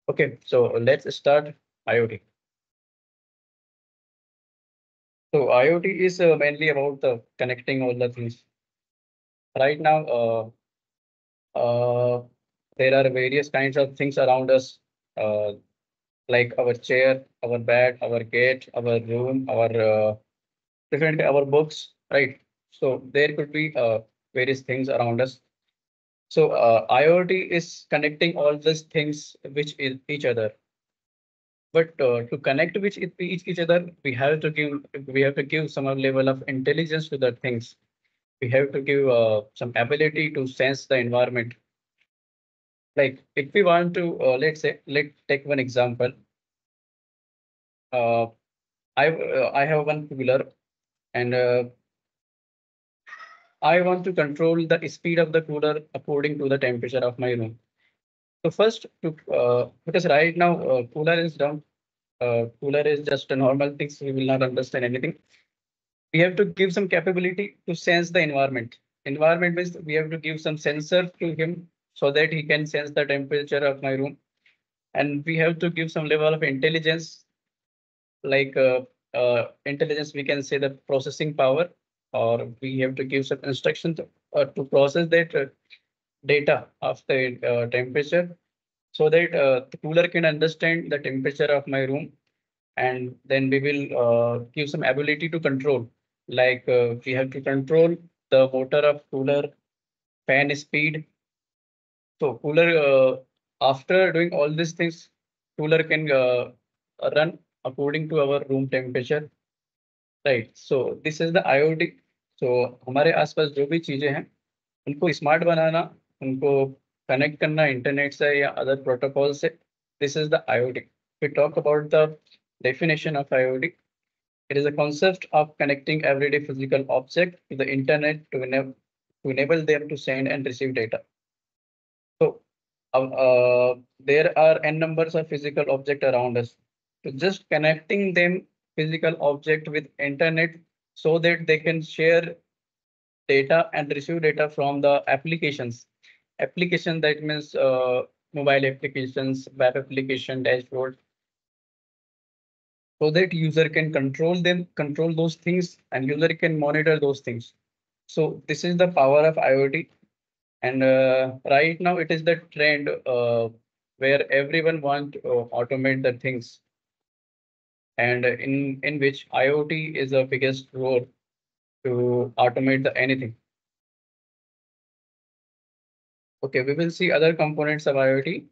Okay, so let's start IoT. So IoT is mainly about connecting all the things. Right now, uh, there are various kinds of things around us, uh, like our chair, our bed, our gate, our room, our books, right? So there could be various things around us. So IoT is connecting all these things which is each other. But to connect with each other, we have to give some level of intelligence to the things. We have to give some ability to sense the environment. Like if we want to, let's take one example. Uh, I have one cooler, and I want to control the speed of the cooler according to the temperature of my room. So first, because right now cooler is down. Cooler is just a normal thing, so we will not understand anything. We have to give some capability to sense the environment. Environment means we have to give some sensor to him so that he can sense the temperature of my room. And we have to give some level of intelligence, like intelligence, we can say the processing power, or we have to give some instruction to process that data of the temperature so that the cooler can understand the temperature of my room, and then we will give some ability to control. Like we have to control the motor of cooler, fan speed. So cooler, after doing all these things, cooler can run according to our room temperature, right? So this is the IoT. So हमारे आसपास जो भी चीजें हैं उनको smart बनाना, उनको connect करना internet से या अदर प्रोटोकॉल से, this is the IoT. We talk about the definition of IoT. It is a concept of connecting everyday physical object to the internet to enable them to send and receive data. So there are n numbers of physical object around us. So just connecting them physical object with internet so that they can share data and receive data from the applications. Application, that means mobile applications, web application, dashboard, so that user can control those things, and user can monitor those things. So this is the power of IoT. And right now it is the trend where everyone want to automate the things, and in which IoT is the biggest role to automate the anything. Okay, we will see other components of IoT.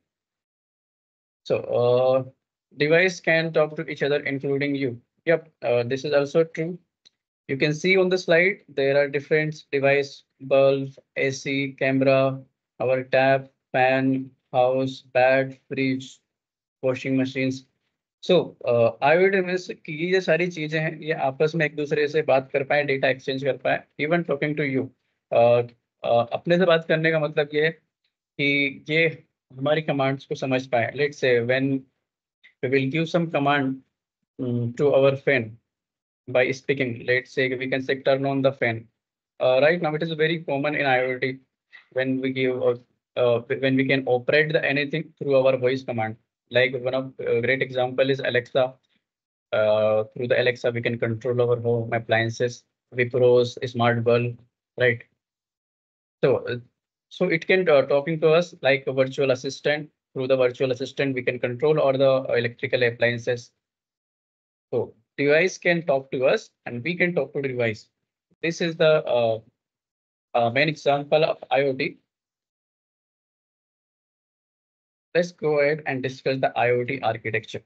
So device can talk to each other, including you. Yep, this is also true. You can see on the slide, there are different device, bulb, AC, camera, our tap, fan, house, bed, fridge, washing machines. So IoT means कि ये सारी चीजें हैं, ये आपस में एक दूसरे से बात कर पाए, डेटा एक्सचेंज कर पाए, इवन टॉकिंग टू यू. अपने से बात करने का मतलब ये है कि ये हमारी कमांड्स को समझ पाए. Let's say when we will give some command to our fan by speaking. Let's say we can say turn on the fan. Right now, it is very common in IoT when we give when we can operate the anything through our voice command. Like one of great example is Alexa. Through the Alexa, we can control our home appliances, Wipro's smart bulb, right? So, so it can talking to us like a virtual assistant. Through the virtual assistant, we can control all the electrical appliances. So device can talk to us and we can talk to the device. This is the main example of IoT. Let's go ahead and discuss the IoT architecture.